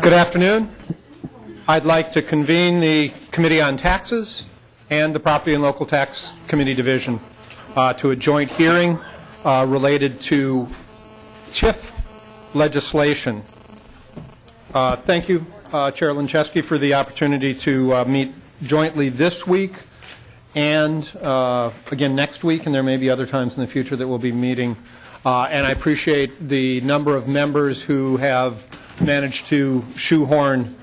Good afternoon. I'd like to convene the Committee on Taxes and the Property and Local Tax Committee Division to a joint hearing related to TIF legislation. Thank you, Chair Lincheski, for the opportunity to meet jointly this week and again next week, and there may be other times in the future that we'll be meeting. And I appreciate the number of members who have managed to shoehorn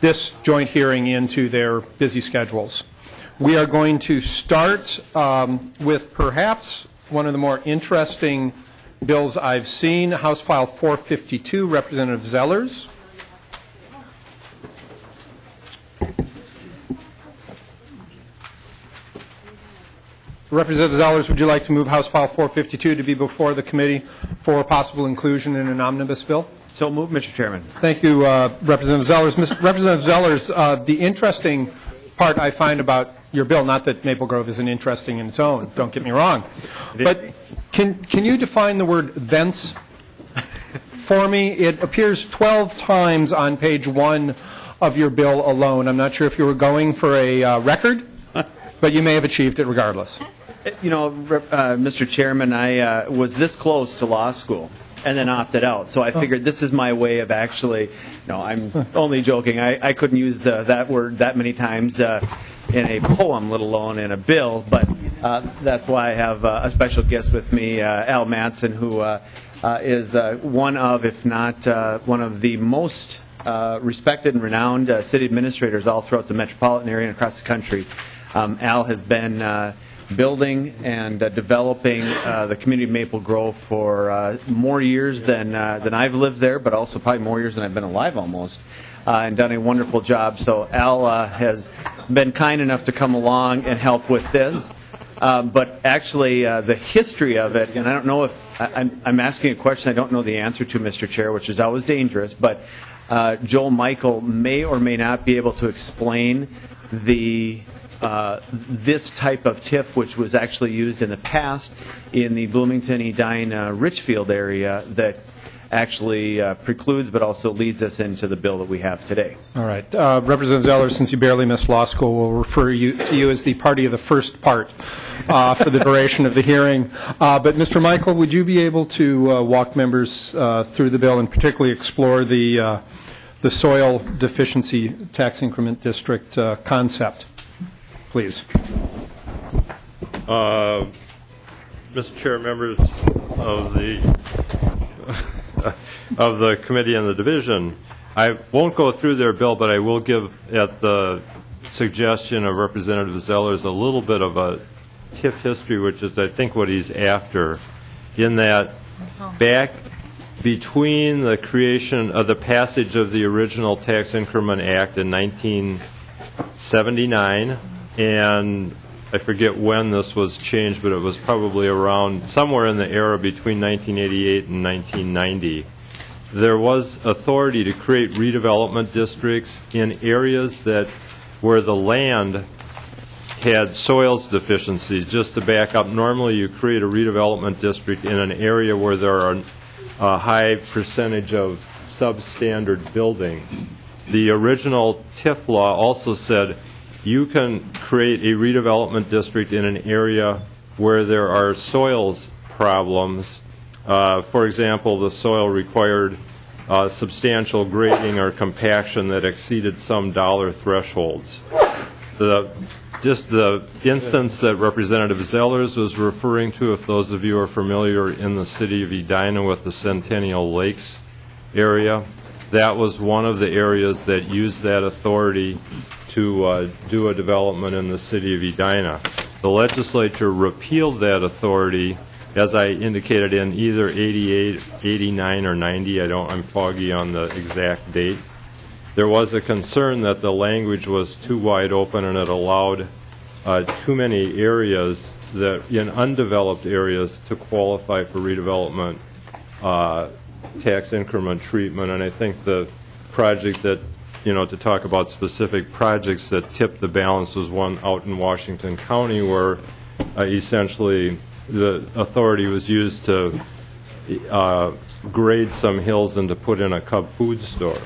this joint hearing into their busy schedules. We are going to start with perhaps one of the more interesting bills I've seen, House File 452, Representative Zellers. Representative Zellers, would you like to move House File 452 to be before the committee for possible inclusion in an omnibus bill? So moved, Mr. Chairman. Thank you, Representative Zellers. Representative Zellers, the interesting part I find about your bill, not that Maple Grove isn't interesting in its own, don't get me wrong, but can you define the word thence for me? It appears 12 times on page 1 of your bill alone. I'm not sure if you were going for a record, but you may have achieved it regardless. You know, Mr. Chairman, I was this close to law school and then opted out. So I figured this is my way of actually, no, I'm only joking. I couldn't use that word that many times in a poem, let alone in a bill. But that's why I have a special guest with me, Al Madsen, who is one of, if not one of the most respected and renowned city administrators all throughout the metropolitan area and across the country. Al has been building and developing the community of Maple Grove for more years than I've lived there, but also probably more years than I've been alive almost, and done a wonderful job. So Al has been kind enough to come along and help with this. But actually, the history of it, and I don't know if I'm asking a question I don't know the answer to, Mr. Chair, which is always dangerous, but Joel Michael may or may not be able to explain this type of TIF, which was actually used in the past in the Bloomington, Edina, Richfield area, that actually precludes but also leads us into the bill that we have today. All right. Representative Zeller, since you barely missed law school, we'll refer to you as the party of the first part for the duration of the hearing. But Mr. Michael, would you be able to walk members through the bill and particularly explore the soil deficiency tax increment district concept? Please. Mr. Chair, members of the committee and the division, I won't go through their bill, but I will give, at the suggestion of Representative Zellers, a little bit of a TIF history, which is, I think, what he's after, in that back between the creation of the passage of the original Tax Increment Act in 1979, and I forget when this was changed, but it was probably around somewhere in the era between 1988 and 1990. There was authority to create redevelopment districts in areas where the land had soils deficiencies. Just to back up, normally you create a redevelopment district in an area where there are a high percentage of substandard buildings. The original TIF law also said you can create a redevelopment district in an area where there are soils problems. For example, the soil required substantial grading or compaction that exceeded some dollar thresholds. Just the instance that Representative Zellers was referring to, if those of you are familiar in the city of Edina with the Centennial Lakes area, that was one of the areas that used that authority to do a development in the city of Edina. The legislature repealed that authority, as I indicated, in either 88, 89, or 90. I'm foggy on the exact date. There was a concern that the language was too wide open and it allowed too many areas in undeveloped areas to qualify for redevelopment tax increment treatment. And I think the project that, to talk about specific projects that tipped the balance was one out in Washington County where essentially the authority was used to grade some hills and to put in a Cub food store.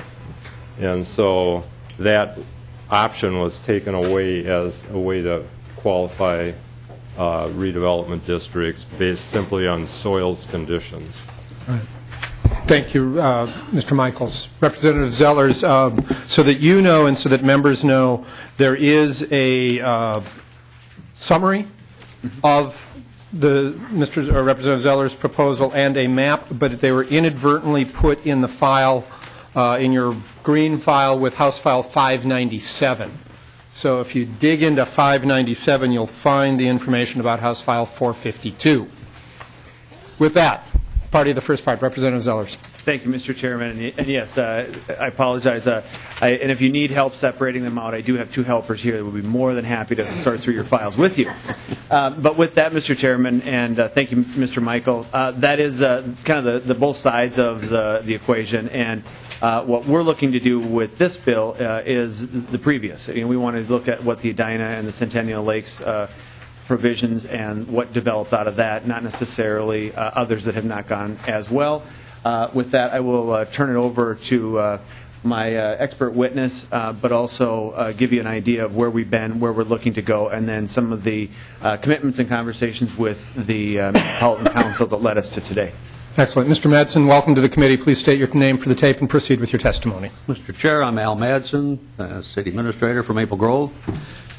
And so that option was taken away as a way to qualify redevelopment districts based simply on soils conditions. Right. Thank you, Mr. Michaels. Representative Zellers, so that you know and so that members know, there is a summary of the Representative Zeller's proposal and a map, but they were inadvertently put in the file, in your green file with House File 597. So if you dig into 597, you'll find the information about House File 452. With that, party of the first part, Representative Zellers. Thank you, Mr. Chairman. And yes, I apologize. And if you need help separating them out, I do have two helpers here that would be more than happy to sort through your files with you. But with that, Mr. Chairman, and thank you, Mr. Michael, that is kind of the both sides of the equation. And what we're looking to do with this bill is the previous. We want to look at what the Edina and the Centennial Lakes provisions and what developed out of that, not necessarily others that have not gone as well. With that, I will turn it over to my expert witness, but also give you an idea of where we've been, where we're looking to go, and then some of the commitments and conversations with the Metropolitan Council that led us to today. Excellent. Mr. Madsen, welcome to the committee. Please state your name for the tape and proceed with your testimony. Mr. Chair, I'm Al Madsen, City Administrator for Maple Grove.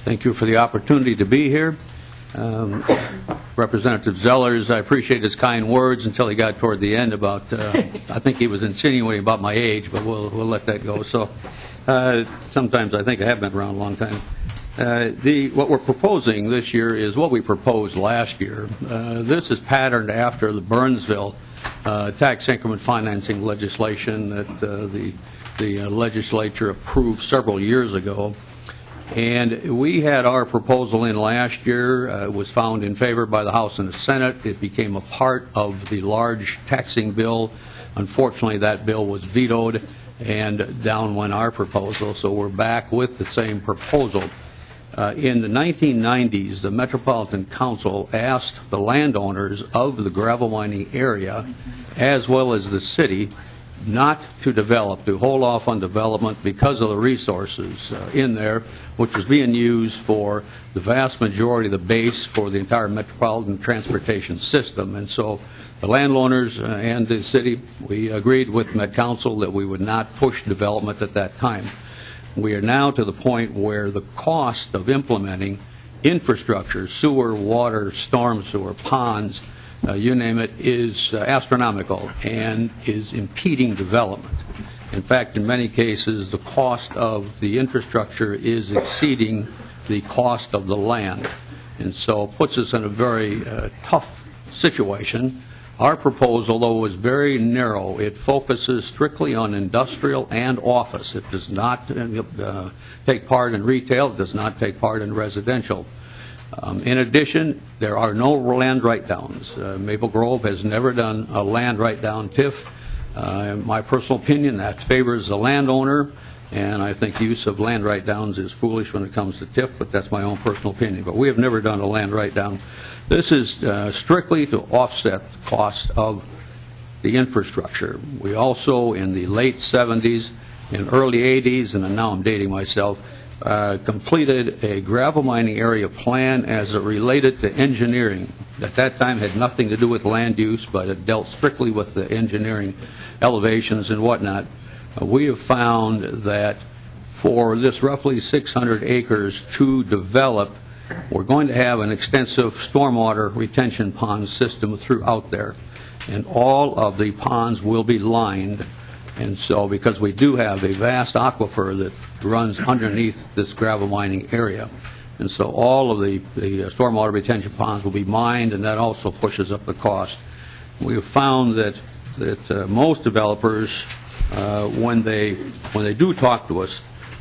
Thank you for the opportunity to be here. Representative Zellers, I appreciate his kind words until he got toward the end about, I think he was insinuating about my age, but we'll let that go. So sometimes I think I have been around a long time. What we're proposing this year is what we proposed last year. This is patterned after the Burnsville tax increment financing legislation that the legislature approved several years ago. And we had our proposal in last year. It was found in favor by the House and the Senate. It became a part of the large taxing bill. Unfortunately, that bill was vetoed, and down went our proposal. So we're back with the same proposal. In the 1990s, the Metropolitan Council asked the landowners of the gravel mining area, as well as the city, not to develop, to hold off on development because of the resources in there, which was being used for the vast majority of the base for the entire metropolitan transportation system. And so the landowners and the city, we agreed with Met Council that we would not push development at that time. We are now to the point where the cost of implementing infrastructure, sewer, water, storm sewer, ponds, you name it, is astronomical and is impeding development. In fact, in many cases, the cost of the infrastructure is exceeding the cost of the land, and so it puts us in a very tough situation. Our proposal, though, is very narrow. It focuses strictly on industrial and office. It does not take part in retail. It does not take part in residential. In addition, there are no land write-downs. Maple Grove has never done a land write-down TIF. In my personal opinion, that favors the landowner, and I think use of land write-downs is foolish when it comes to TIF, but that's my own personal opinion. But we have never done a land write-down. This is strictly to offset the cost of the infrastructure. We also, in the late 70s and early 80s, and now I'm dating myself, completed a gravel mining area plan as it related to engineering. At that time, it had nothing to do with land use, but it dealt strictly with the engineering elevations and whatnot. We have found that for this roughly 600 acres to develop, we're going to have an extensive stormwater retention pond system throughout there, and all of the ponds will be lined. And so, because we do have a vast aquifer that runs underneath this gravel mining area, and so all of the stormwater retention ponds will be mined, and that also pushes up the cost. We have found that most developers, when they do talk to us,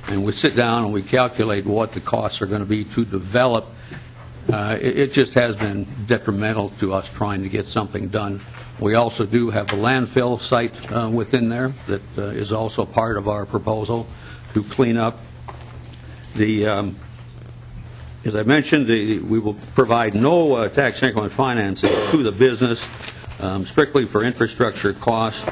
and we sit down and we calculate what the costs are going to be to develop, it just has been detrimental to us trying to get something done. We also do have a landfill site within there that is also part of our proposal to clean up. As I mentioned, we will provide no tax increment financing to the business, strictly for infrastructure costs.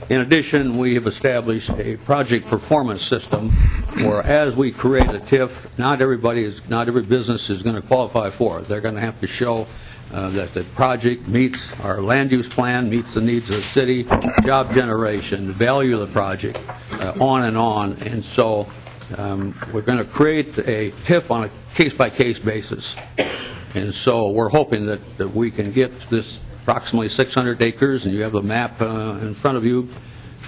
In addition, we have established a project performance system where as we create a TIF, not every business is going to qualify for it. They're going to have to show that the project meets our land use plan, meets the needs of the city, job generation, the value of the project, on and on. And so we're going to create a TIF on a case-by-case basis. And so we're hoping that we can get this approximately 600 acres, and you have a map in front of you.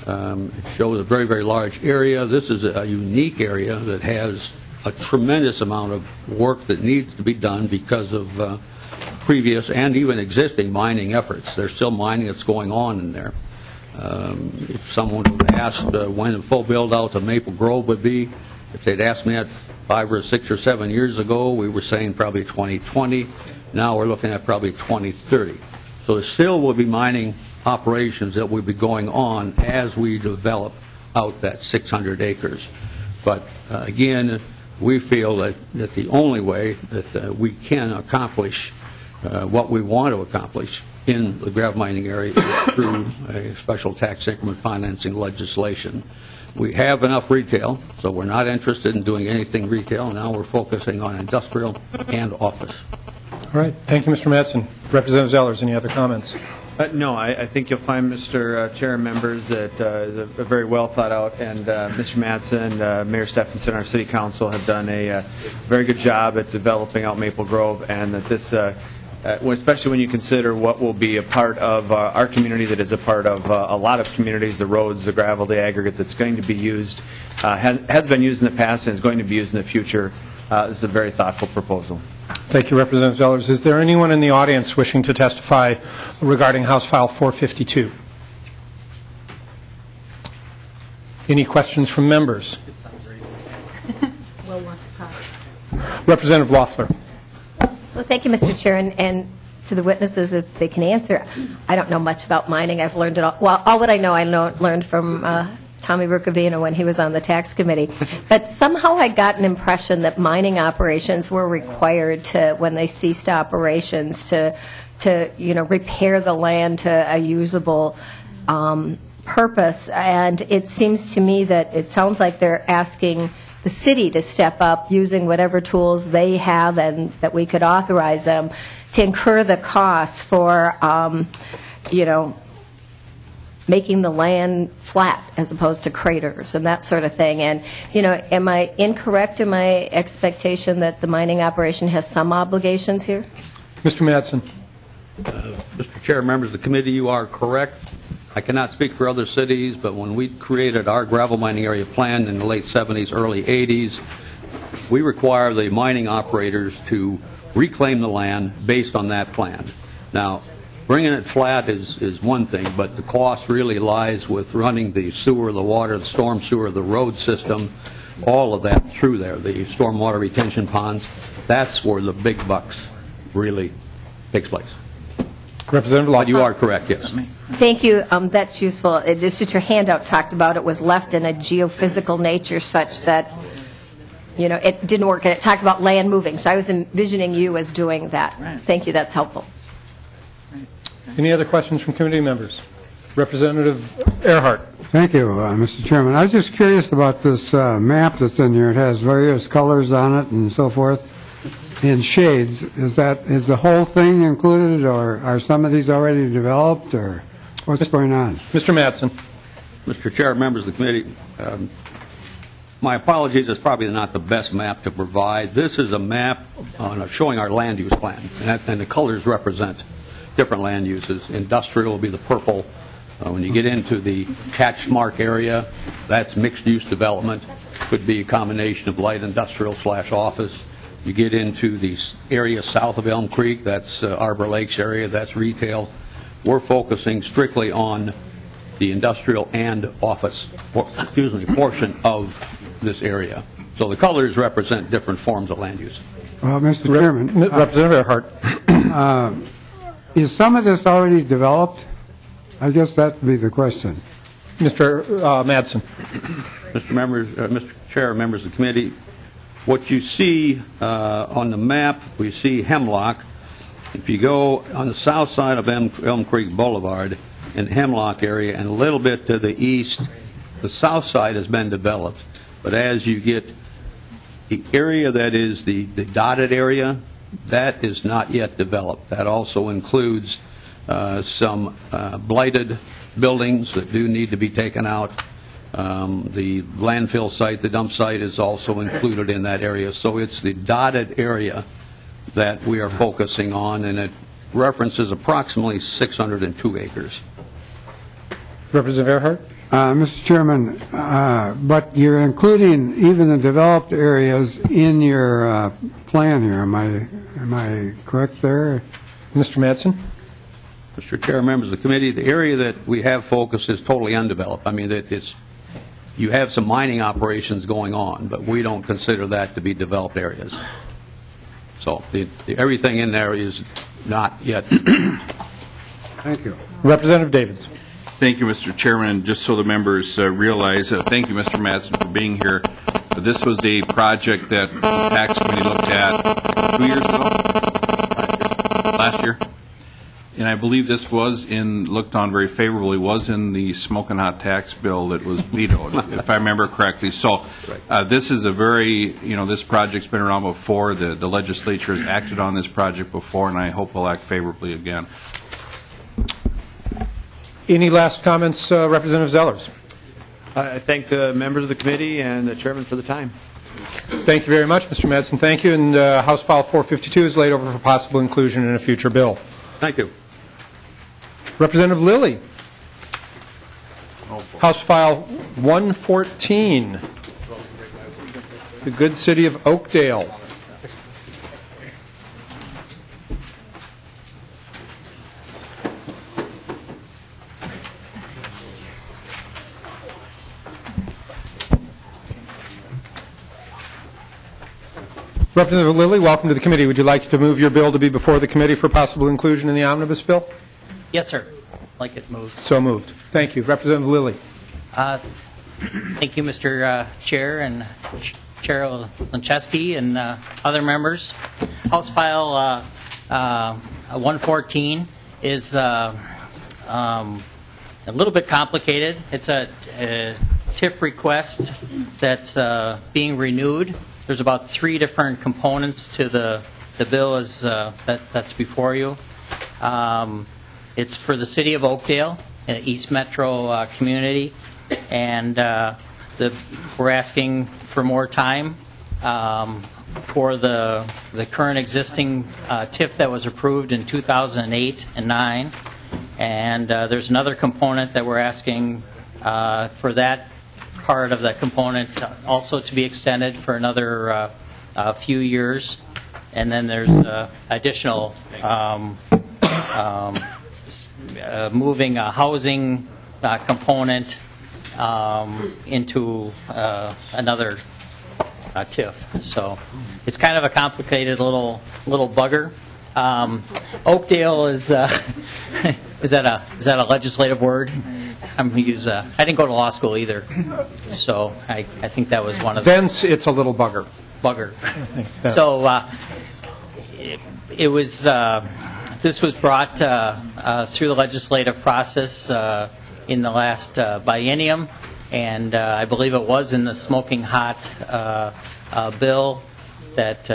It shows a very, very large area. This is a unique area that has a tremendous amount of work that needs to be done because of previous and even existing mining efforts. There's still mining that's going on in there. If someone would asked when the full build-out of Maple Grove would be, if they'd asked me that 5 or 6 or 7 years ago, we were saying probably 2020. Now we're looking at probably 2030. So there still will be mining operations that will be going on as we develop out that 600 acres. But again, we feel that the only way that we can accomplish what we want to accomplish in the gravel mining area is through a special tax increment financing legislation. We have enough retail, so we're not interested in doing anything retail. Now we're focusing on industrial and office. All right. Thank you, Mr. Madsen. Representative Zellers, any other comments? No, I think you'll find, Mr. Chair and members, that a very well thought out, and Mr. Madsen, Mayor Stephenson, our City Council have done a very good job at developing out Maple Grove, and that this, especially when you consider what will be a part of our community that is a part of a lot of communities, the roads, the gravel, the aggregate that's going to be used, has been used in the past and is going to be used in the future. This is a very thoughtful proposal. Thank you, Representative Zellers. Is there anyone in the audience wishing to testify regarding House File 452? Any questions from members? Representative Loeffler. Well, thank you, Mr. Chair, and to the witnesses, if they can answer. I don't know much about mining. I've learned it all. Well, all what I know, learned from Tommy Rukavina when he was on the tax committee. But somehow I got an impression that mining operations were required to, when they ceased operations, to repair the land to a usable purpose. And it seems to me that it sounds like they're asking the city to step up using whatever tools they have and that we could authorize them to incur the costs for, making the land flat as opposed to craters and that sort of thing. And, am I incorrect in my expectation that the mining operation has some obligations here? Mr. Madsen. Mr. Chair, members of the committee, you are correct. I cannot speak for other cities, but when we created our gravel mining area plan in the late 70s, early 80s, we require the mining operators to reclaim the land based on that plan. Now, bringing it flat is one thing, but the cost really lies with running the sewer, the water, the storm sewer, the road system, all of that through there, the stormwater retention ponds. That's where the big bucks really takes place. Representative Locke. But you are correct, yes. Thank you. That's useful. Just that your handout talked about it was left in a geophysical nature such that, it didn't work. And it talked about land moving. So I was envisioning you as doing that. Right. Thank you. That's helpful. Any other questions from committee members? Representative Earhart. Thank you, Mr. Chairman. I was just curious about this map that's in here. It has various colors on it and so forth in shades. Is the whole thing included, or are some of these already developed, or what's going on? Mr. Madsen. Mr. Chair, members of the committee, my apologies, it's probably not the best map to provide. This is a map showing our land use plan, and the colors represent different land uses. Industrial will be the purple. When you get into the catch mark area, that's mixed use development. Could be a combination of light industrial / office. You get into the area south of Elm Creek, that's Arbor Lakes area, that's retail. We're focusing strictly on the industrial and office, portion of this area. So the colors represent different forms of land use. Well, Mr. Chairman. Representative Earhart. Is some of this already developed? I guess that would be the question. Mr. Madsen. Mr. Chair, members of the committee, what you see on the map, we see Hemlock. If you go on the south side of Elm Creek Boulevard, and Hemlock area, and a little bit to the east. The south side has been developed, but as you get the area that is the dotted area, that is not yet developed. That also includes some blighted buildings that do need to be taken out. The landfill site, the dump site, is also included in that area. So it's the dotted area that we are focusing on, and it references approximately 602 acres. Representative Earhart? Mr. Chairman, but you're including even the developed areas in your plan here. Am I correct there? Mr. Madsen? Mr. Chair, members of the committee, the area that we have focused is totally undeveloped. I mean, you have some mining operations going on, but we don't consider that to be developed areas. So everything in there is not yet. Thank you. Representative Davids? Thank you, Mr. Chairman. And just so the members realize, thank you, Mr. Madsen, for being here. This was a project that the Tax Committee looked at 2 years ago? Last year? And I believe this was looked on very favorably, was in the smoking hot tax bill that was vetoed, if I remember correctly. So this is a very, this project's been around before. The legislature has acted on this project before, and I hope we'll act favorably again. Any last comments, Representative Zellers? I thank the members of the committee and the chairman for the time. Thank you very much, Mr. Madsen. Thank you. And House File 452 is laid over for possible inclusion in a future bill. Thank you. Representative Lillie. House File 114, the good city of Oakdale. Representative Lillie, welcome to the committee. Would you like to move your bill to be before the committee for possible inclusion in the omnibus bill? Yes, sir. Like it moved. So moved. Thank you. Representative Lillie. Thank you, Mr. Chair and Chair Swedzinski and other members. House File 114 is a little bit complicated. It's a TIF request that's being renewed. There's about 3 different components to the bill that's before you. It's for the city of Oakdale, East Metro community, and we're asking for more time for the current existing TIF that was approved in 2008 and 9, and there's another component that we're asking for that part of that component also to be extended for another few years, and then there's additional moving a housing component into another TIF. So it's kind of a complicated little bugger. Oakdale is is that a legislative word? I'm going to use I didn't go to law school either, so I think that was one of the... Thence it's a little bugger. So it was... this was brought through the legislative process in the last biennium, and I believe it was in the smoking hot bill that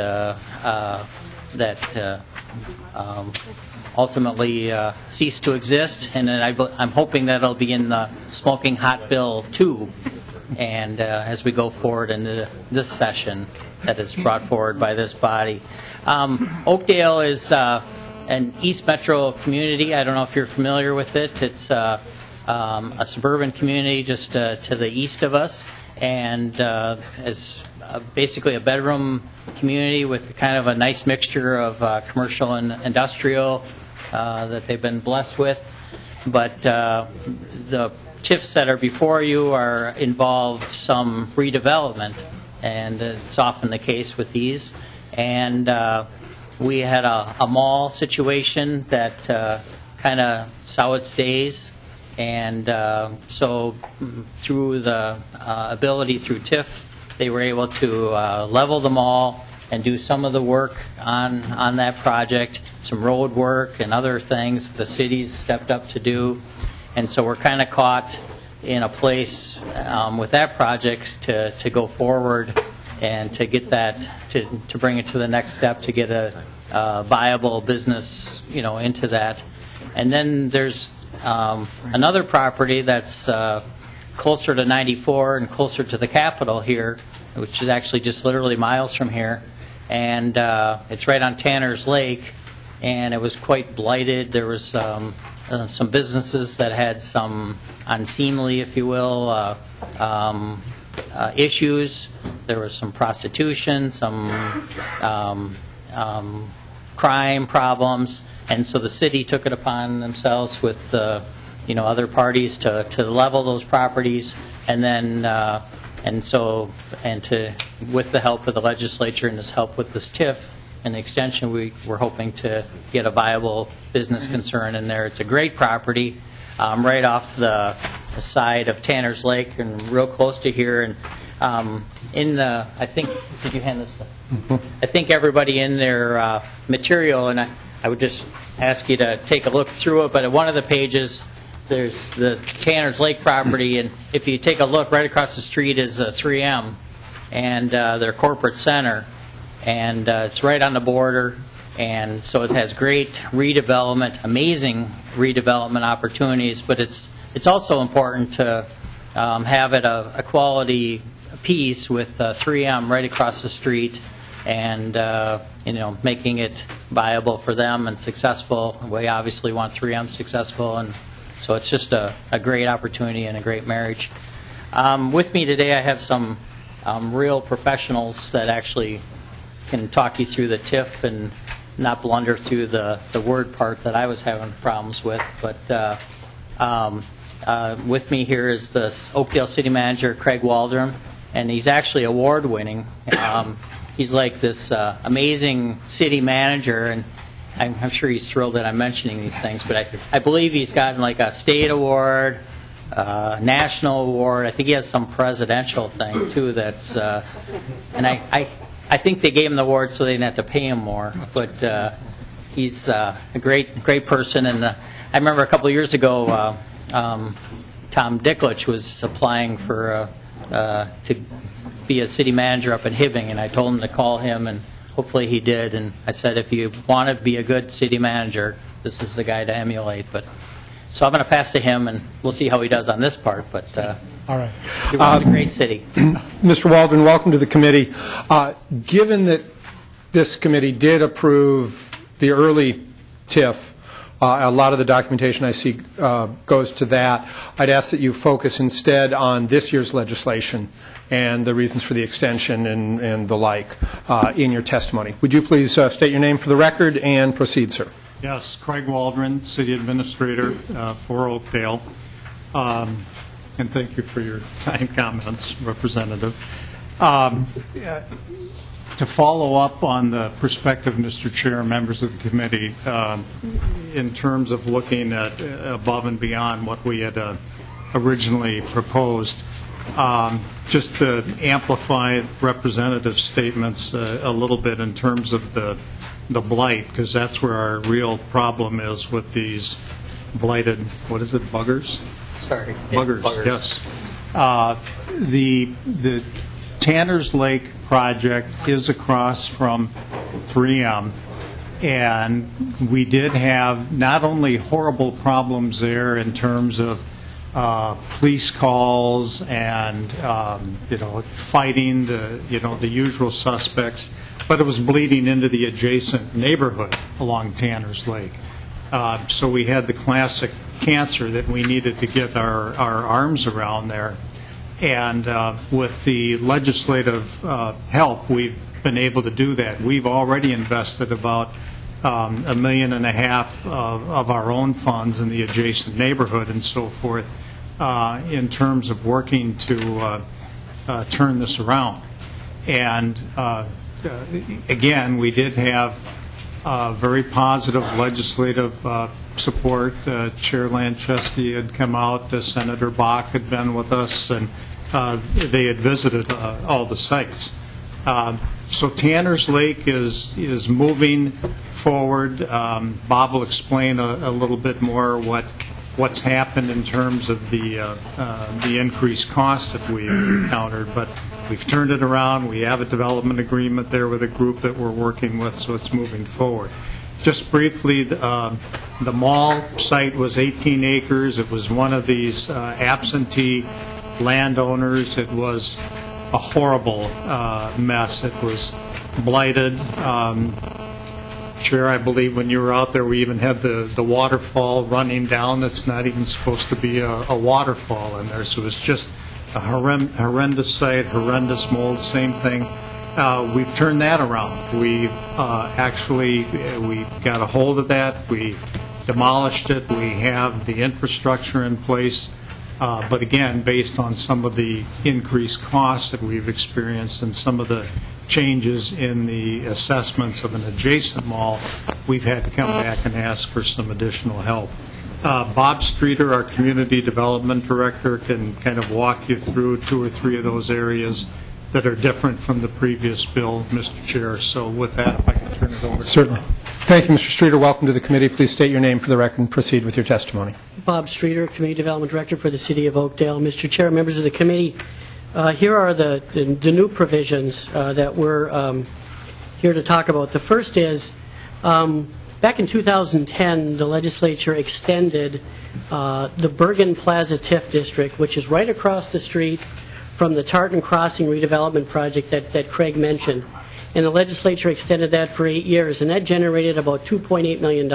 ultimately ceased to exist, and then I'm hoping that it'll be in the smoking hot bill too, and as we go forward into this session that is brought forward by this body. Oakdale is an East Metro community. I don't know if you're familiar with it. It's a suburban community just to the east of us, and it's basically a bedroom community with kind of a nice mixture of commercial and industrial that they've been blessed with. But the TIFs that are before you involve some redevelopment, and it's often the case with these. And we had a mall situation that kind of saw its days, and so through the ability through TIF, they were able to level the mall and do some of the work on that project, some road work and other things the cities stepped up to do. And so we're kind of caught in a place with that project to go forward and to get that, to bring it to the next step, to get a viable business, into that. And then there's another property that's closer to 94 and closer to the Capitol here, which is actually just literally miles from here. And it's right on Tanner's Lake, and it was quite blighted. There was some businesses that had some unseemly, if you will, issues. There was some prostitution, some crime problems, and so the city took it upon themselves with other parties to level those properties, and then with the help of the legislature and this help with this TIF and the extension, we're hoping to get a viable business concern in there. It's a great property, right off the side of Tanner's Lake and real close to here. And I think, did you hand this stuff? I think everybody in their material, and I would just ask you to take a look through it, but at one of the pages, there's the Tanner's Lake property, and if you take a look, right across the street is 3M and their corporate center, and it's right on the border, and so it has great redevelopment, amazing redevelopment opportunities, but it's also important to have it a quality piece with 3M right across the street, and making it viable for them and successful. We obviously want 3M successful, and so it's just a great opportunity and a great marriage. With me today, I have some real professionals that actually can talk you through the TIF and not blunder through the word part that I was having problems with. But with me here is the Oakdale City Manager, Craig Waldron, and he's actually award-winning. He's like this amazing city manager, and I'm sure he's thrilled that I'm mentioning these things, but I believe he's gotten like a state award, national award. I think he has some presidential thing, too, that's, and I think they gave him the award so they didn't have to pay him more, but he's a great person, and I remember a couple of years ago, Tom Dicklich was applying for to be a city manager up in Hibbing, and I told him to call him, and hopefully he did. And I said, if you want to be a good city manager, this is the guy to emulate. But so I'm going to pass to him, and we'll see how he does on this part. But all right, it was a great city. Mr. Waldron, welcome to the committee. Given that this committee did approve the early TIF, a lot of the documentation I see goes to that. I'd ask that you focus instead on this year's legislation and the reasons for the extension and the like in your testimony. Would you please state your name for the record and proceed, sir? Yes, Craig Waldron, City Administrator for Oakdale. And thank you for your kind comments, Representative. To follow up on the perspective, Mr. Chair, members of the committee, in terms of looking at above and beyond what we had originally proposed, just to amplify representative statements a little bit in terms of the blight, because that's where our real problem is with these blighted, what is it, buggers? Sorry. Buggers, yes. The Tanner's Lake project is across from 3M, and we did have not only horrible problems there in terms of police calls and fighting the usual suspects, but it was bleeding into the adjacent neighborhood along Tanner's Lake. So we had the classic cancer that we needed to get our arms around there. And with the legislative help, we've been able to do that. We've already invested about $1.5 million of our own funds in the adjacent neighborhood and so forth in terms of working to turn this around. And again, we did have very positive legislative support. Chair Lanchesky had come out, Senator Bach had been with us, and they had visited all the sites. So Tanner's Lake is moving forward. Bob will explain a little bit more what what's happened in terms of the increased costs that we've encountered, but we've turned it around. We have a development agreement there with a group that we're working with, so it's moving forward. Just briefly, the mall site was 18 acres. It was one of these absentee landowners. It was a horrible mess. It was blighted. Chair, I believe when you were out there, we even had the waterfall running down that's not even supposed to be a waterfall in there. So it's just a horrendous site, horrendous mold, same thing. We've turned that around. We've we got a hold of that. We demolished it. We have the infrastructure in place. But again, based on some of the increased costs that we've experienced and some of the changes in the assessments of an adjacent mall, we've had to come back and ask for some additional help. Bob Streeter, our Community Development Director, can kind of walk you through 2 or 3 of those areas that are different from the previous bill, Mr. Chair. So with that, if I can turn it over. Certainly. Thank you, Mr. Streeter. Welcome to the committee. Please state your name for the record and proceed with your testimony. Bob Streeter, Community Development Director for the City of Oakdale. Mr. Chair, members of the committee, here are the new provisions that we're here to talk about. The first is, back in 2010, the legislature extended the Bergen Plaza TIF district, which is right across the street from the Tartan Crossing redevelopment project that Craig mentioned. And the legislature extended that for 8 years, and that generated about $2.8 million.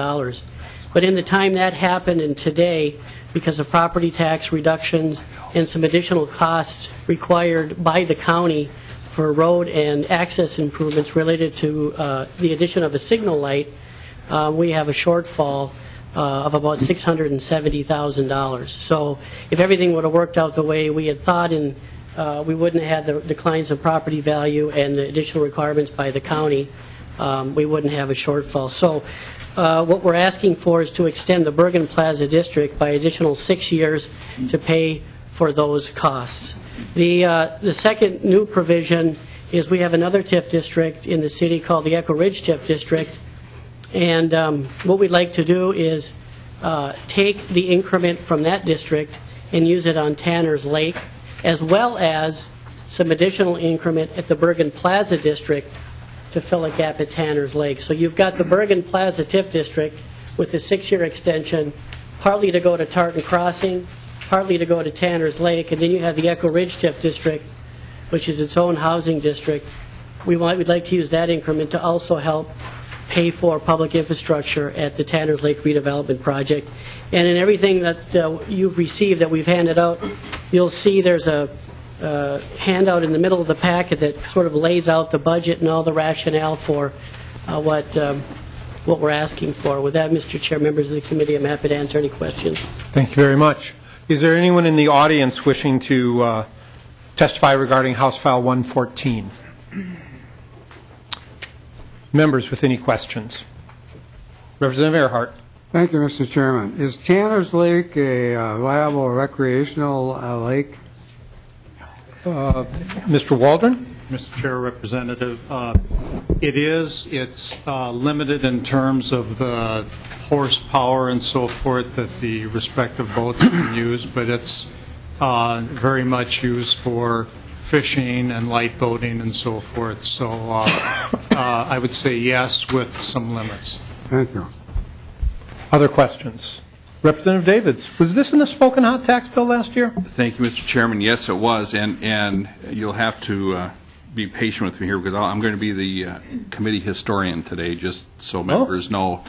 But in the time that happened and today, because of property tax reductions and some additional costs required by the county for road and access improvements related to the addition of a signal light, we have a shortfall of about $670,000. So if everything would have worked out the way we had thought, and we wouldn't have had the declines in property value and the additional requirements by the county, we wouldn't have a shortfall. So what we're asking for is to extend the Bergen Plaza district by additional 6 years to pay for those costs. The second new provision is we have another TIF district in the city called the Echo Ridge TIF district, and what we'd like to do is take the increment from that district and use it on Tanner's Lake, as well as some additional increment at the Bergen Plaza district to fill a gap at Tanner's Lake. So you've got the Bergen Plaza TIF district with the 6-year extension, partly to go to Tartan Crossing, partly to go to Tanner's Lake, and then you have the Echo Ridge TIF district, which is its own housing district. We'd like to use that increment to also help pay for public infrastructure at the Tanner's Lake redevelopment project. And in everything that you've received that we've handed out, you'll see there's a handout in the middle of the packet that sort of lays out the budget and all the rationale for what we're asking for. With that, Mr. Chair, members of the committee, I'm happy to answer any questions. Thank you very much. Is there anyone in the audience wishing to testify regarding House File 114? Members with any questions? Representative Earhart. Thank you, Mr. Chairman. Is Tanner's Lake a viable recreational lake? Mr. Waldron? Mr. Chair, Representative, it is. It's limited in terms of the horsepower and so forth that the respective boats can use, but it's very much used for fishing and light boating and so forth. So I would say yes with some limits. Thank you. Other questions? Representative Davids, was this in the smoking hot tax bill last year? Thank you, Mr. Chairman. Yes, it was, and you'll have to be patient with me here because I'm going to be the committee historian today, just so members know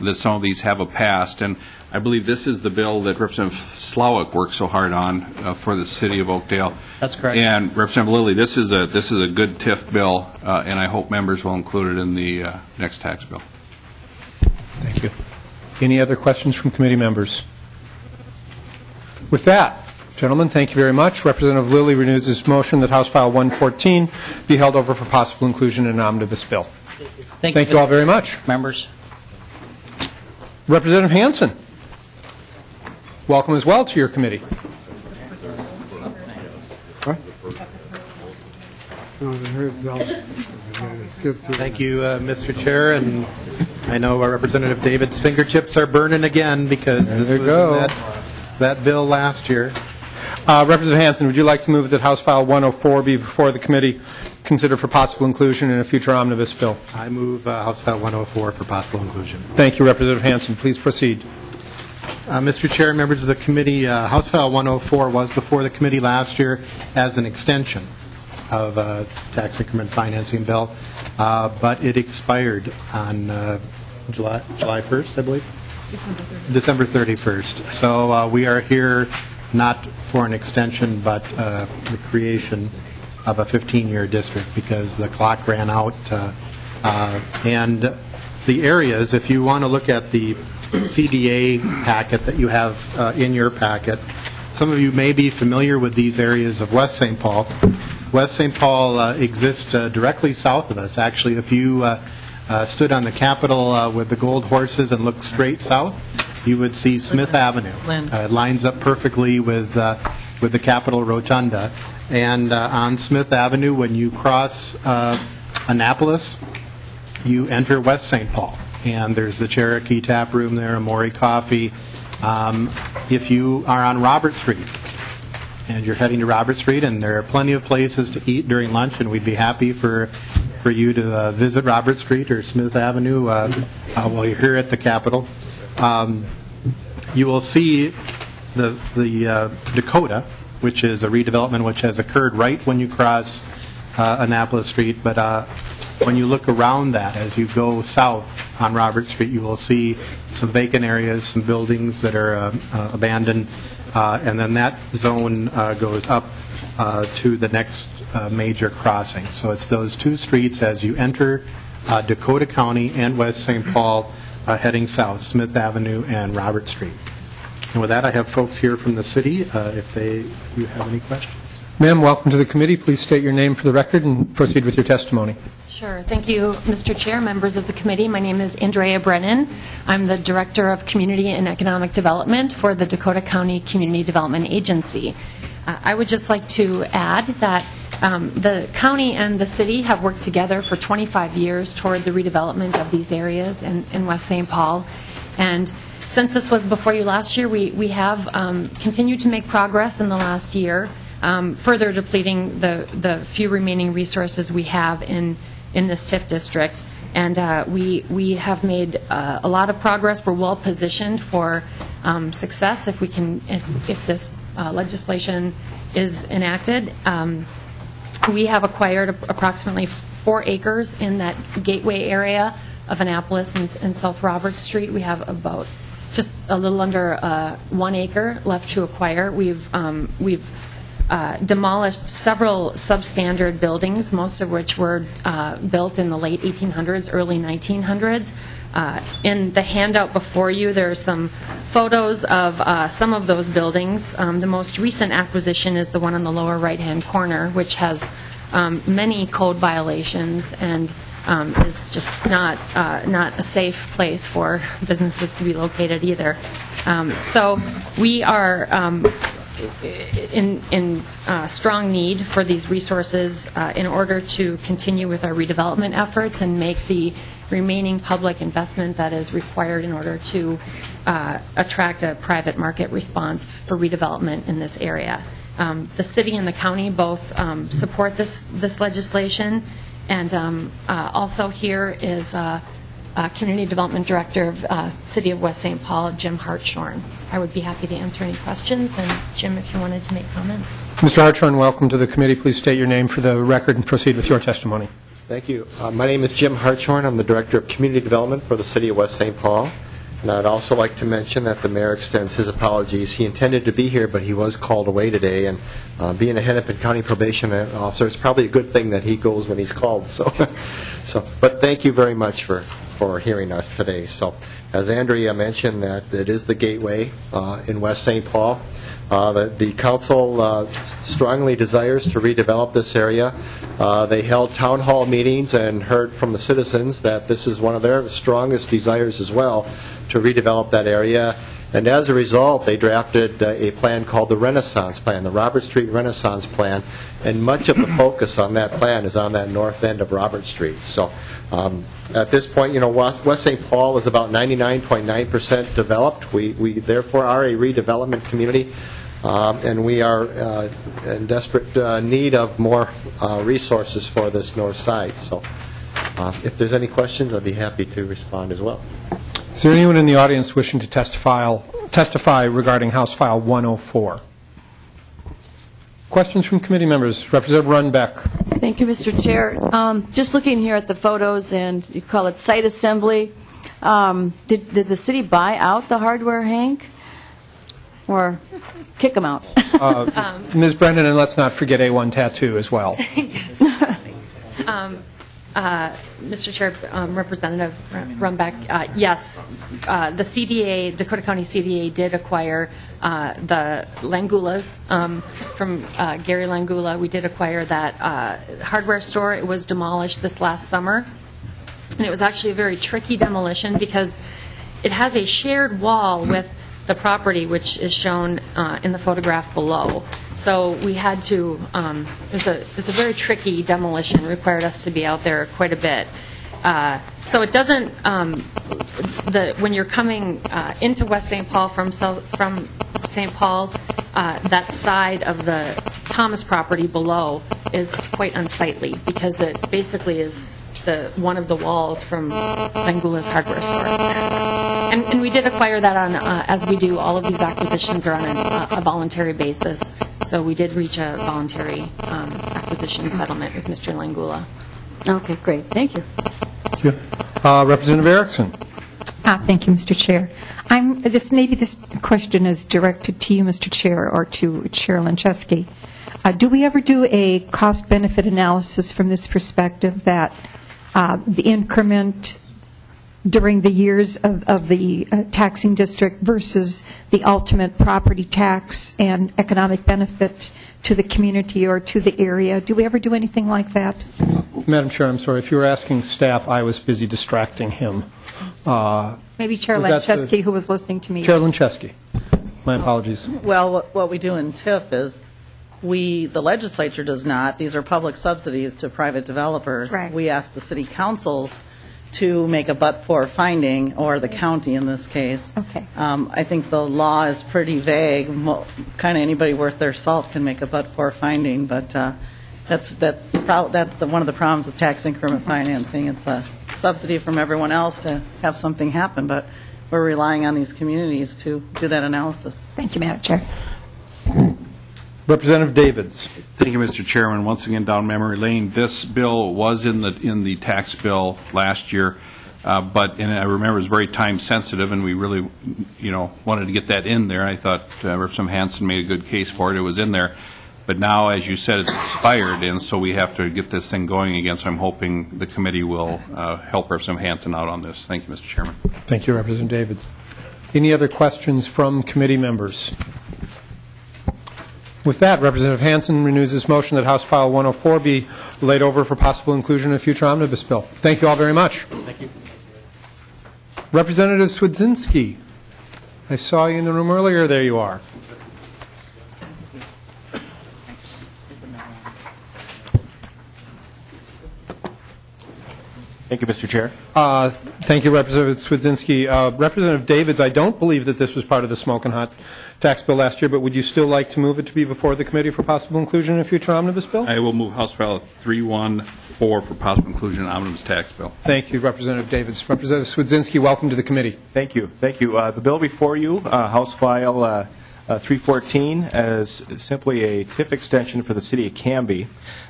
that some of these have a past. And I believe this is the bill that Representative Slowick worked so hard on for the city of Oakdale. That's correct. And Representative Lillie, this is a good TIF bill, and I hope members will include it in the next tax bill. Thank you. Any other questions from committee members? With that, gentlemen, thank you very much. Representative Lillie renews his motion that House File 114 be held over for possible inclusion in an omnibus bill. Thank you all very much. Members. Representative Hansen, welcome as well to your committee. What? Thank you, Mr. Chair, and I know our Representative David's fingertips are burning again because this was in that that bill last year. Representative Hansen, would you like to move that House File 104 be before the committee, considered for possible inclusion in a future omnibus bill? I move House File 104 for possible inclusion. Thank you, Representative Hansen. Please proceed. Mr. Chair and members of the committee, House File 104 was before the committee last year as an extension of tax increment financing bill, but it expired on July 1st, I believe? December 31st. So we are here not for an extension, but the creation of a 15-year district because the clock ran out. And the areas, if you want to look at the CDA packet that you have in your packet, some of you may be familiar with these areas of West St. Paul. West St. Paul exists directly south of us. Actually, if you stood on the Capitol with the gold horses and looked straight south, you would see Smith Avenue. It lines up perfectly with the Capitol Rotunda. And on Smith Avenue, when you cross Annapolis, you enter West St. Paul. And there's the Cherokee Tap Room there, Amori Coffee. If you are on Robert Street, and you're heading to Robert Street, and there are plenty of places to eat during lunch, and we'd be happy for you to visit Robert Street or Smith Avenue while you're here at the Capitol. You will see the Dakota, which is a redevelopment which has occurred right when you cross Annapolis Street, but when you look around that as you go south on Robert Street, you will see some vacant areas, some buildings that are abandoned, and then that zone goes up to the next major crossing. So it's those two streets as you enter Dakota County and West St. Paul heading south, Smith Avenue and Robert Street. And with that, I have folks here from the city if you have any questions. Ma'am, welcome to the committee. Please state your name for the record and proceed with your testimony. Sure. Thank you, Mr. Chair, members of the committee. My name is Andrea Brennan. I'm the Director of Community and Economic Development for the Dakota County Community Development Agency. I would just like to add that the county and the city have worked together for 25 years toward the redevelopment of these areas in West St. Paul. And since this was before you last year, we have continued to make progress in the last year, further depleting the few remaining resources we have in this TIF district. And we have made a lot of progress. We're well positioned for success if this legislation is enacted. We have acquired approximately 4 acres in that gateway area of Annapolis and South Robert Street. We have about just a little under 1 acre left to acquire. We've demolished several substandard buildings, most of which were built in the late 1800s, early 1900s. In the handout before you, there are some photos of some of those buildings. The most recent acquisition is the one on the lower right-hand corner, which has many code violations and is just not a safe place for businesses to be located either. So we are in strong need for these resources in order to continue with our redevelopment efforts and make the remaining public investment that is required in order to attract a private market response for redevelopment in this area. The city and the county both support this legislation, and also here is Community Development Director of City of West St. Paul, Jim Hartshorn. I would be happy to answer any questions, and Jim, if you wanted to make comments. Mr. Hartshorn, welcome to the committee. Please state your name for the record and proceed with your testimony. Thank you. My name is Jim Hartshorn. I'm the Director of Community Development for the City of West St. Paul. And I'd also like to mention that the mayor extends his apologies. He intended to be here, but he was called away today. And being a Hennepin County probation officer, it's probably a good thing that he goes when he's called. But thank you very much for hearing us today. So, as Andrea mentioned, that it is the gateway in West St. Paul. The council strongly desires to redevelop this area. They held town hall meetings and heard from the citizens that this is one of their strongest desires as well, to redevelop that area. And as a result, they drafted a plan called the Renaissance Plan, the Robert Street Renaissance Plan, and much of the focus on that plan is on that north end of Robert Street. So at this point, West St. Paul is about 99.9% developed. We therefore are a redevelopment community, and we are in desperate need of more resources for this north side. So if there's any questions, I'd be happy to respond as well. Is there anyone in the audience wishing to testify regarding House File 104? Questions from committee members? Representative Runbeck. Thank you, Mr. Chair. Just looking here at the photos, and you call it site assembly, did the city buy out the hardware, Hank, or kick them out? Ms. Brennan, and let's not forget A1 Tattoo as well. Mr. Chair, Representative Runbeck, yes, the CDA, Dakota County CDA, did acquire the Langulas from Gary Langula. We did acquire that hardware store. It was demolished this last summer, and it was actually a very tricky demolition because it has a shared wall with the property, which is shown in the photograph below. So we had to, it was a very tricky demolition, required us to be out there quite a bit. So it doesn't, when you're coming into West St. Paul from St. Paul, that side of the Thomas property below is quite unsightly because it basically is one of the walls from Langula's hardware store. And we did acquire that on, as we do, all of these acquisitions are on a voluntary basis. So we did reach a voluntary acquisition settlement with Mr. Langula. Okay, great. Thank you. Thank you. Representative Erickson. Thank you, Mr. Chair. Maybe this question is directed to you, Mr. Chair, or to Chair Lancheski. Do we ever do a cost-benefit analysis from this perspective that the increment during the years of the taxing district versus the ultimate property tax and economic benefit to the community or to the area? Do we ever do anything like that? Madam Chair, I'm sorry. If you were asking staff, I was busy distracting him. Maybe Chair Lancheski, who was listening to me. Chair Lancheski. My apologies. Well, what we do in TIF is the legislature does not. These are public subsidies to private developers. Right. We ask the city councils to make a but-for finding, or the county in this case. Okay. I think the law is pretty vague. Kind of anybody worth their salt can make a but-for finding, but that's one of the problems with tax increment financing. It's a subsidy from everyone else to have something happen, but we're relying on these communities to do that analysis. Thank you, Madam Chair. Representative Davids. Thank you, Mr. Chairman. Once again, down memory lane, this bill was in the tax bill last year, but I remember it was very time sensitive, and we really, wanted to get that in there. I thought Representative Hansen made a good case for it. It was in there, but now, as you said, it's expired, and so we have to get this thing going again. So I'm hoping the committee will help Representative Hansen out on this. Thank you, Mr. Chairman. Thank you, Representative Davids. Any other questions from committee members? With that, Representative Hansen renews his motion that House File 104 be laid over for possible inclusion in a future omnibus bill. Thank you all very much. Thank you. Representative Swedzinski, I saw you in the room earlier. There you are. Thank you, Mr. Chair. Thank you, Representative Swedzinski. Representative Davids, I don't believe that this was part of the smoking hot tax bill last year, but would you still like to move it to be before the committee for possible inclusion in a future omnibus bill? I will move House File 314 for possible inclusion in omnibus tax bill. Thank you, Representative Davids. Representative Swedzinski, welcome to the committee. Thank you. Thank you. The bill before you, House File 314, is simply a TIF extension for the city of Canby.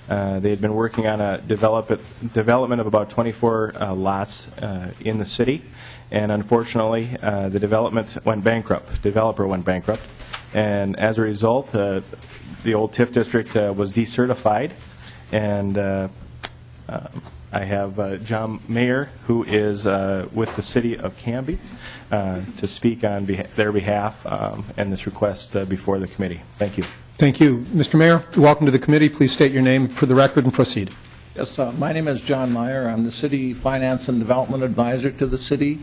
They had been working on a development of about 24 lots in the city, and unfortunately, the developer went bankrupt, and as a result, the old TIF district was decertified, and I have John Myhra, who is with the city of Canby, to speak on their behalf and this request before the committee. Thank you. Thank you. Mr. Mayor, welcome to the committee. Please state your name for the record and proceed. Yes, my name is John Myhra. I'm the City Finance and Development Advisor to the city.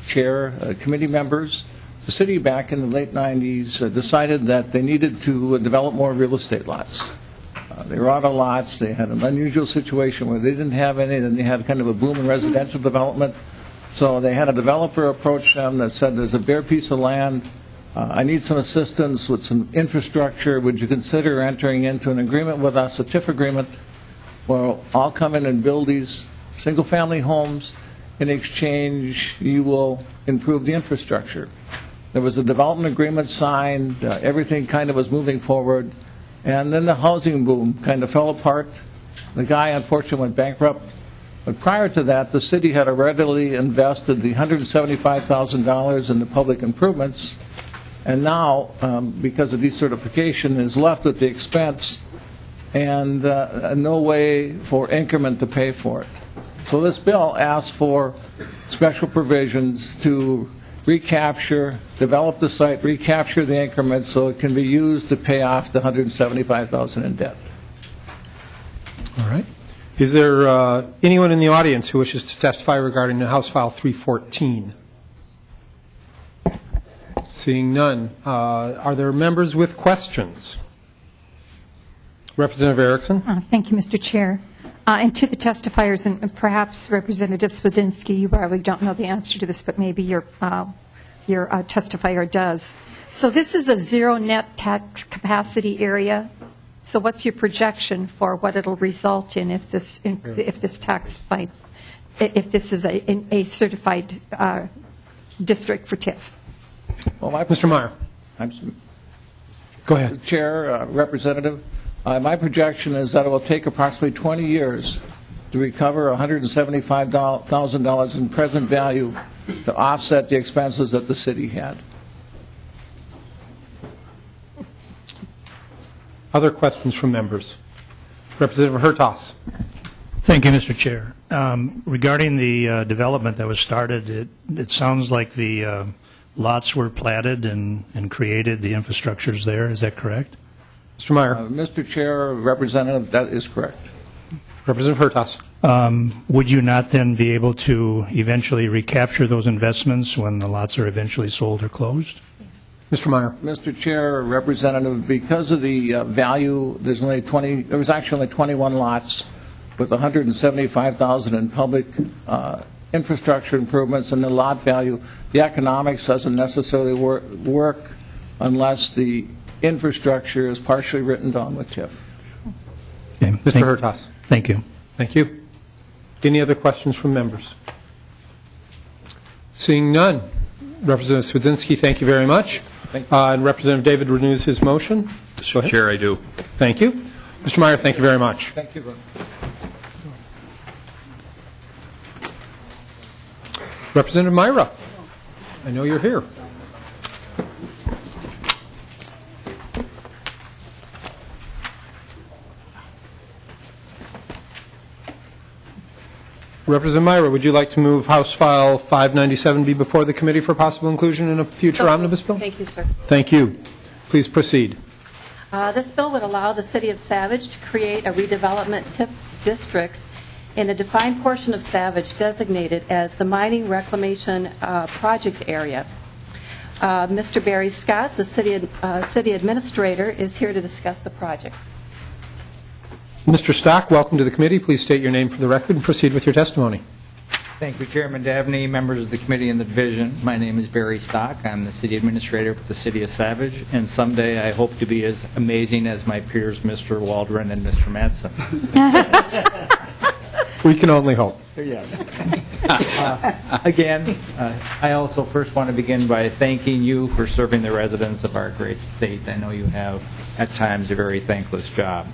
Chair, committee members, the city back in the late 90s decided that they needed to develop more real estate lots. They were out of lots. They had an unusual situation where they didn't have any, and they had kind of a boom in residential development. So they had a developer approach them that said, there's a bare piece of land. I need some assistance with some infrastructure. Would you consider entering into an agreement with us, a TIF agreement, where I'll come in and build these single-family homes. In exchange, you will improve the infrastructure. There was a development agreement signed. Everything kind of was moving forward. And then the housing boom kind of fell apart. The guy, unfortunately, went bankrupt. But prior to that, the city had already invested the $175,000 in the public improvements. And now, because of decertification, is left with the expense and no way for increment to pay for it. So this bill asks for special provisions to recapture, develop the site, recapture the increment so it can be used to pay off the $175,000 in debt. All right. Is there anyone in the audience who wishes to testify regarding the House File 314? Seeing none. Are there members with questions? Representative Erickson. Thank you, Mr. Chair. And to the testifiers, and perhaps Representative Swedzinski, you probably don't know the answer to this, but maybe your testifier does. So this is a zero net tax capacity area. So what's your projection for what it'll result in if this tax fight, if this is a certified district for TIF? Well, Mr. Myhra. Go ahead. Chair, Representative, my projection is that it will take approximately 20 years to recover $175,000 in present value to offset the expenses that the city had. Other questions from members? Representative Hertas. Thank you, Mr. Chair. Regarding the development that was started, it sounds like the lots were platted and created, the infrastructure's there. Is that correct? Mr. Myhra. Mr. Chair, Representative, that is correct. Representative Hertas. Would you not then be able to eventually recapture those investments when the lots are eventually sold or closed? Mr. Myhra. Mr. Chair, Representative, because of the value, there was actually only 21 lots with $175,000 in public infrastructure improvements, and the lot value, the economics doesn't necessarily work unless the infrastructure is partially written down with TIF. Okay. Mr. Hertas. Thank you. Thank you. Any other questions from members? Seeing none. Representative Swedzinski, thank you very much. And Representative David renews his motion. Mr. Chair, I do. Thank you. Mr. Myhra, thank you very much. Thank you. Representative Myhra, I know you're here. Representative Myhra, would you like to move House File 597 be before the committee for possible inclusion in a future omnibus bill? Thank you, sir. Thank you. Please proceed. This bill would allow the City of Savage to create a redevelopment TIF districts in a defined portion of Savage designated as the mining reclamation project area. Mr. Barry Scott, the city administrator, is here to discuss the project. Mr. Stock, welcome to the committee. Please state your name for the record and proceed with your testimony. Thank you, Chairman Dabney, members of the committee and the division. My name is Barry Stock. I'm the city administrator for the City of Savage, and someday I hope to be as amazing as my peers, Mr. Waldron and Mr. Madsen. We can only hope. Yes. Again, I also first want to begin by thanking you for serving the residents of our great state. I know you have, at times, a very thankless job.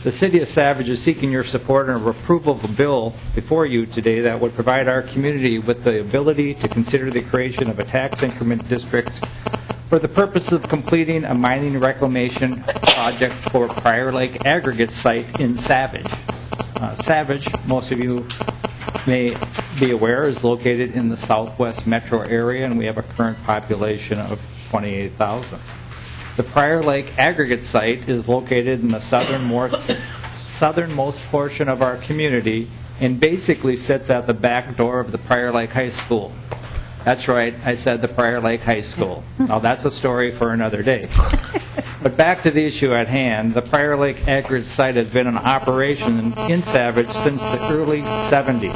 The City of Savage is seeking your support and approval of a bill before you today that would provide our community with the ability to consider the creation of a tax increment district for the purpose of completing a mining reclamation project for Prior Lake aggregate site in Savage. Savage, most of you may be aware, is located in the southwest metro area, and we have a current population of 28,000. The Prior Lake aggregate site is located in the southernmost portion of our community and basically sits at the back door of the Prior Lake High School. That's right, I said the Prior Lake High School. Now, that's a story for another day. But back to the issue at hand, the Prior Lake Acreage Site has been in operation in Savage since the early 70s.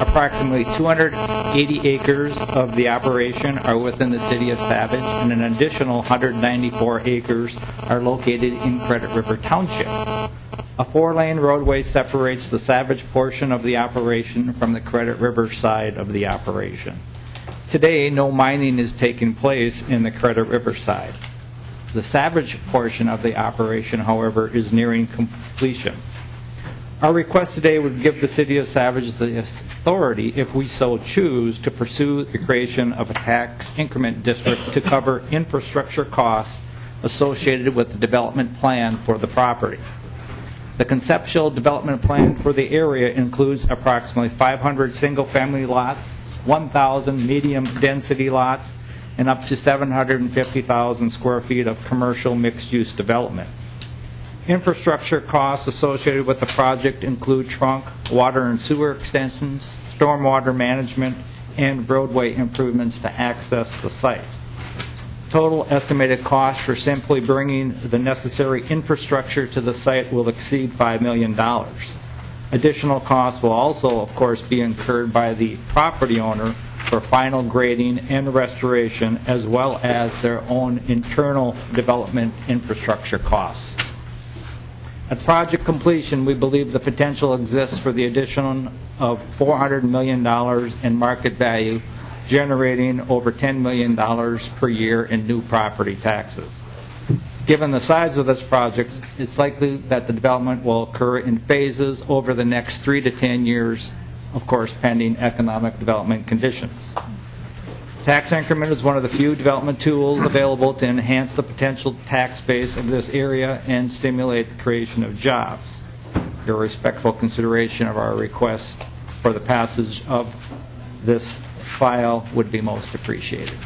Approximately 280 acres of the operation are within the city of Savage, and an additional 194 acres are located in Credit River Township. A 4-lane roadway separates the Savage portion of the operation from the Credit River side of the operation. Today, no mining is taking place in the Credit River side. The Savage portion of the operation, however, is nearing completion. Our request today would give the city of Savage the authority, if we so choose, to pursue the creation of a tax increment district to cover infrastructure costs associated with the development plan for the property. The conceptual development plan for the area includes approximately 500 single-family lots, 1,000 medium-density lots, and up to 750,000 square feet of commercial mixed-use development. Infrastructure costs associated with the project include trunk, water and sewer extensions, stormwater management, and roadway improvements to access the site. Total estimated cost for simply bringing the necessary infrastructure to the site will exceed $5 million. Additional costs will also, of course, be incurred by the property owner for final grading and restoration, as well as their own internal development infrastructure costs. At project completion, we believe the potential exists for the addition of $400 million in market value, generating over $10 million per year in new property taxes. Given the size of this project, it's likely that the development will occur in phases over the next 3 to 10 years, of course, pending economic development conditions. Tax increment is one of the few development tools available to enhance the potential tax base of this area and stimulate the creation of jobs. Your respectful consideration of our request for the passage of this file would be most appreciated.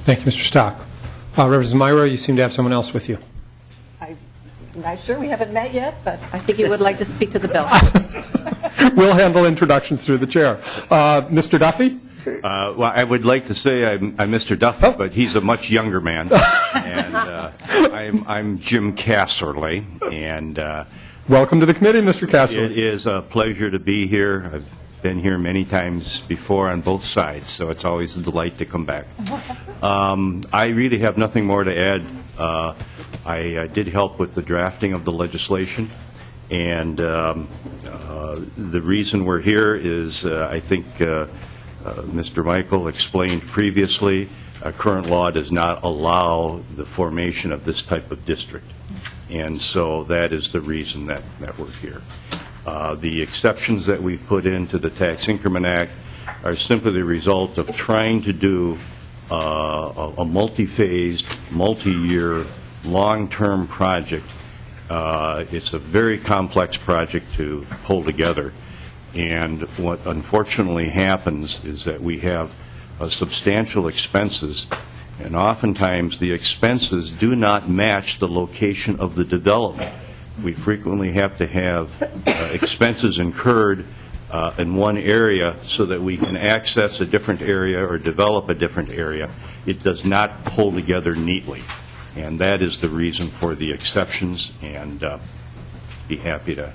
Thank you, Mr. Stock. Representative Myhra, you seem to have someone else with you. I'm not sure, we haven't met yet, but I think he would like to speak to the bill. We'll handle introductions through the chair. Mr. Duffy? Well, I would like to say I'm Mr. Duffy, but he's a much younger man. And I'm Jim Casserly. And welcome to the committee, Mr. Casserly. It is a pleasure to be here. I've been here many times before on both sides, so it's always a delight to come back. I really have nothing more to add. I did help with the drafting of the legislation, and the reason we're here is I think Mr. Michael explained previously, current law does not allow the formation of this type of district, and so that is the reason that we're here. The exceptions that we've put into the Tax Increment Act are simply the result of trying to do a multi-phased, multi-year, long-term project. It's a very complex project to pull together. And what unfortunately happens is that we have substantial expenses, and oftentimes the expenses do not match the location of the development. We frequently have to have expenses incurred in one area so that we can access a different area or develop a different area. It does not pull together neatly, and that is the reason for the exceptions, and be happy to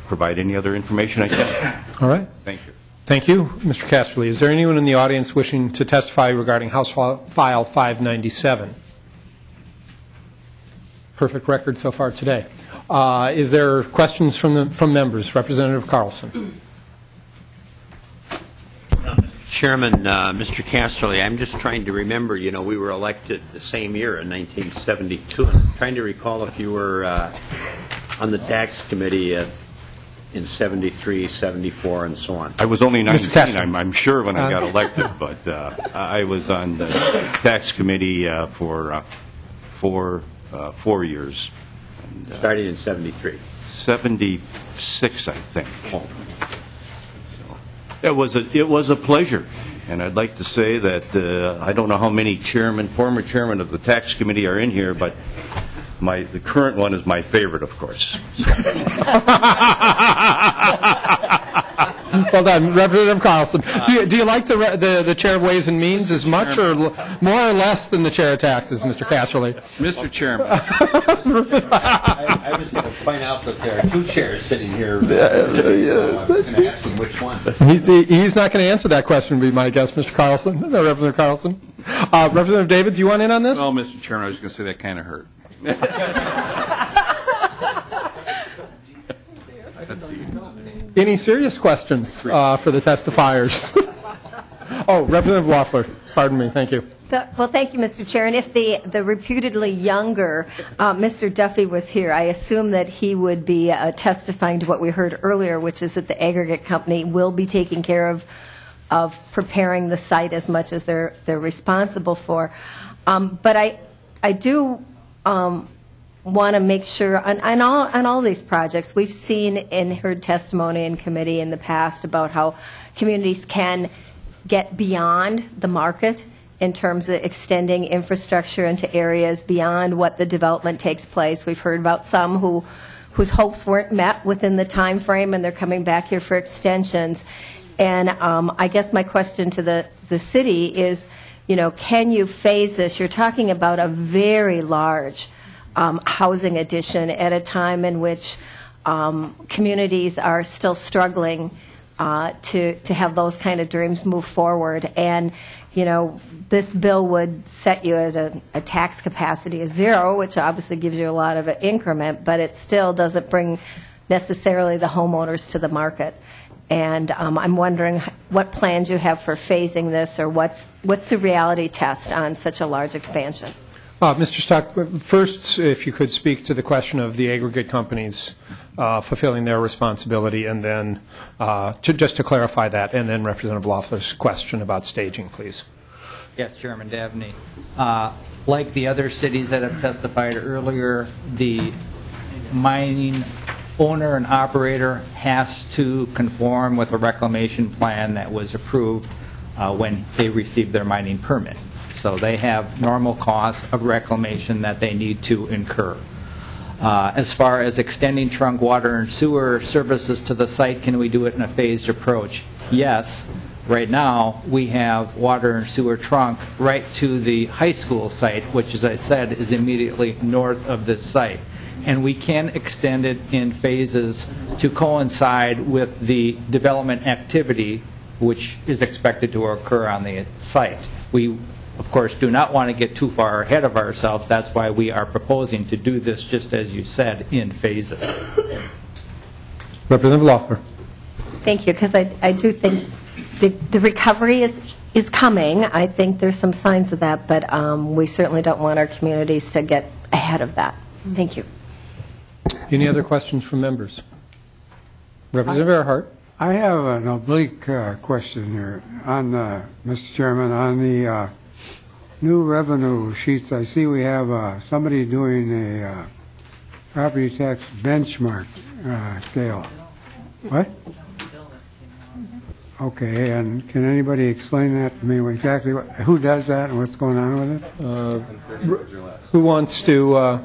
provide any other information I can. All right. Thank you. Thank you, Mr. Casserly. Is there anyone in the audience wishing to testify regarding House File 597? Perfect record so far today. Is there questions from members? Representative Carlson. Chairman, Mr. Casserly, I'm just trying to remember, we were elected the same year in 1972. I'm trying to recall if you were on the tax committee in 73, 74, and so on. I was only 19, I'm sure, when I got elected, but I was on the tax committee for 4 years. Starting in 73. 76, I think. Oh. So, it was a pleasure, and I'd like to say that I don't know how many former chairmen of the tax committee are in here, but the current one is my favorite, of course. Well done, Representative Carlson. Do you like the Chair of Ways and Means as much or more or less than the Chair of Taxes, Mr. Casserly? Mr. Chairman. I was going to point out that there are two chairs sitting here, so I was going to ask him which one. He's not going to answer that question, would be my guess, Mr. Carlson. No, Representative Carlson. Representative Davids, you want in on this? Well, Mr. Chairman, I was going to say that kind of hurt. Any serious questions for the testifiers? Oh, Representative Loeffler, pardon me, thank you. Well, thank you, Mr. Chair. And if the reputedly younger Mr. Duffy was here, I assume that he would be testifying to what we heard earlier, which is that the aggregate company will be taking care of preparing the site as much as they're responsible for. But I do want to make sure on all these projects, we've seen and heard testimony in committee in the past about how communities can get beyond the market in terms of extending infrastructure into areas beyond what the development takes place. We've heard about some whose hopes weren't met within the time frame, and they're coming back here for extensions. And I guess my question to the city is, can you phase this? You're talking about a very large housing addition at a time in which communities are still struggling to have those kind of dreams move forward. And, this bill would set you at a tax capacity of 0, which obviously gives you a lot of increment, but it still doesn't bring necessarily the homeowners to the market. And I'm wondering what plans you have for phasing this, or what's the reality test on such a large expansion? Mr. Stock, first, if you could speak to the question of the aggregate companies fulfilling their responsibility, and then just to clarify that, and then Representative Loeffler's question about staging, please. Yes, Chairman Dabney. Like the other cities that have testified earlier, the mining owner and operator has to conform with a reclamation plan that was approved when they received their mining permit. So they have normal costs of reclamation that they need to incur. As far as extending trunk water and sewer services to the site, can we do it in a phased approach? Yes. Right now, we have water and sewer trunk right to the high school site, which, as I said, is immediately north of this site. And we can extend it in phases to coincide with the development activity which is expected to occur on the site. We, of course, do not want to get too far ahead of ourselves. That's why we are proposing to do this, just as you said, in phases. Representative Loeffler. Thank you, because I do think the recovery is coming. I think there's some signs of that, but we certainly don't want our communities to get ahead of that. Thank you. Any other questions from members? Representative Earhart. I have an oblique question here, Mr. Chairman, on the new revenue sheets. I see we have somebody doing a property tax benchmark scale. What? Okay, and can anybody explain that to me exactly? Who does that and what's going on with it? Who wants to?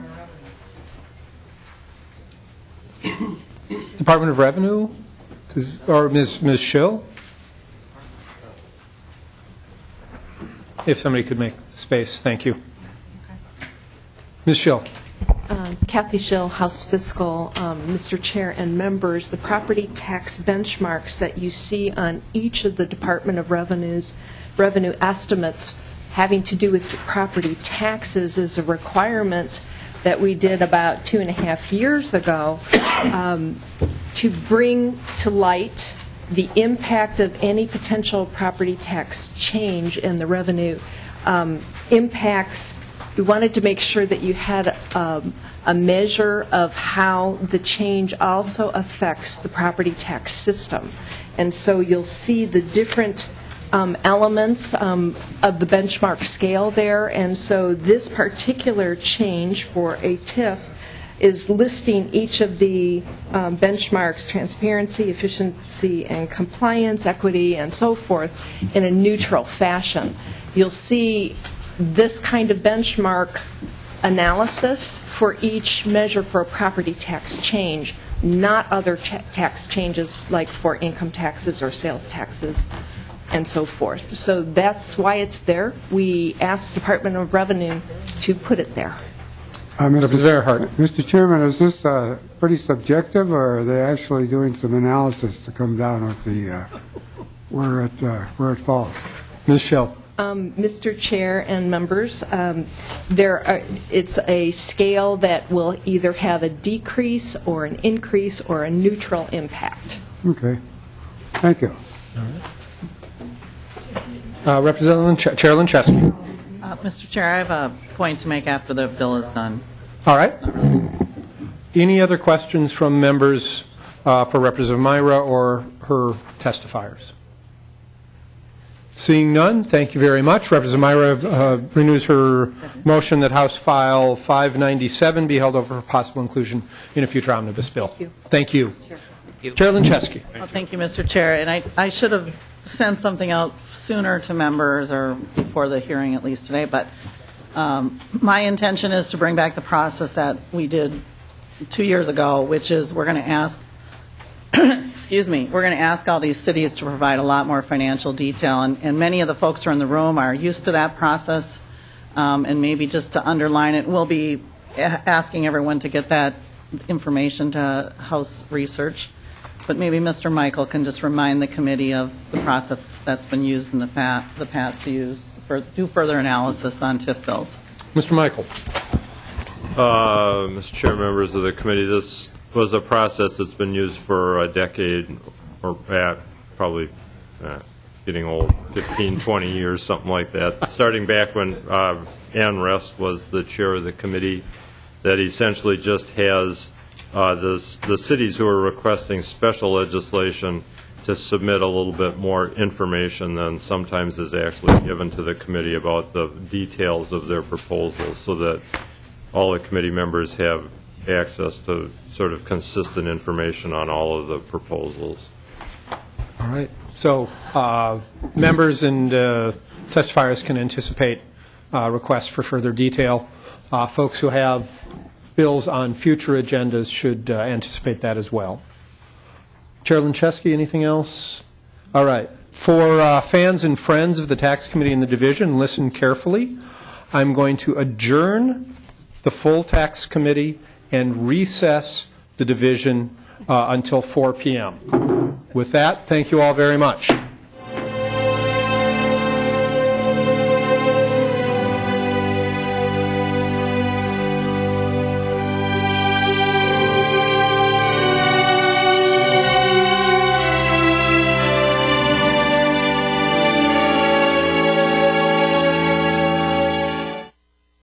Department of Revenue, or Ms. Schill? If somebody could make space, thank you. Ms. Schill. Kathy Schill, House Fiscal. Mr. Chair and members, the property tax benchmarks that you see on each of the Department of revenue estimates having to do with property taxes is a requirement that we did about 2.5 years ago to bring to light the impact of any potential property tax change in the revenue impacts. We wanted to make sure that you had a measure of how the change also affects the property tax system. And so you'll see the different elements of the benchmark scale there. And so this particular change for a TIF is listing each of the benchmarks: transparency, efficiency, and compliance, equity, and so forth, in a neutral fashion. You'll see this kind of benchmark analysis for each measure for a property tax change not other tax changes like for income taxes or sales taxes and so forth. So that's why it's there. We asked Department of Revenue to put it there. Mr. Chairman, is this pretty subjective, or are they actually doing some analysis to come down with the where it falls? Ms. Schell. Mr. Chair and members, it's a scale that will either have a decrease or an increase or a neutral impact. Okay. Thank you. Representative Chair Linchesky. Mr. Chair, I have a point to make after the bill is done. All right. Any other questions from members for Representative Myhra or her testifiers? Seeing none, thank you very much. Representative Myhra renews her motion that House File 597 be held over for possible inclusion in a future omnibus bill. Thank you. Sure. Chair Linchesky. Well, thank you, Mr. Chair. And I should have sent something out sooner to members, or before the hearing at least today, but my intention is to bring back the process that we did 2 years ago, which is we're going to ask excuse me, we're going to ask all these cities to provide a lot more financial detail, and many of the folks who are in the room are used to that process, and maybe just to underline it, we'll be asking everyone to get that information to House Research, but maybe Mr. Michael can just remind the committee of the process that's been used in the past to do further analysis on TIF bills. Mr. Michael. Mr. Chair, members of the committee, this was a process that's been used for a decade, or probably getting old, 15, 20 years, something like that, starting back when Ann Rest was the chair of the committee, that essentially just has the cities who are requesting special legislation to submit a little bit more information than sometimes is actually given to the committee about the details of their proposals, so that all the committee members have access to sort of consistent information on all of the proposals. All right. So members and testifiers can anticipate requests for further detail. Folks who have bills on future agendas should anticipate that as well. Chair Linchesky, anything else? All right. For fans and friends of the Tax Committee and the Division, listen carefully. I'm going to adjourn the full Tax Committee and recess the Division until 4 p.m. With that, thank you all very much.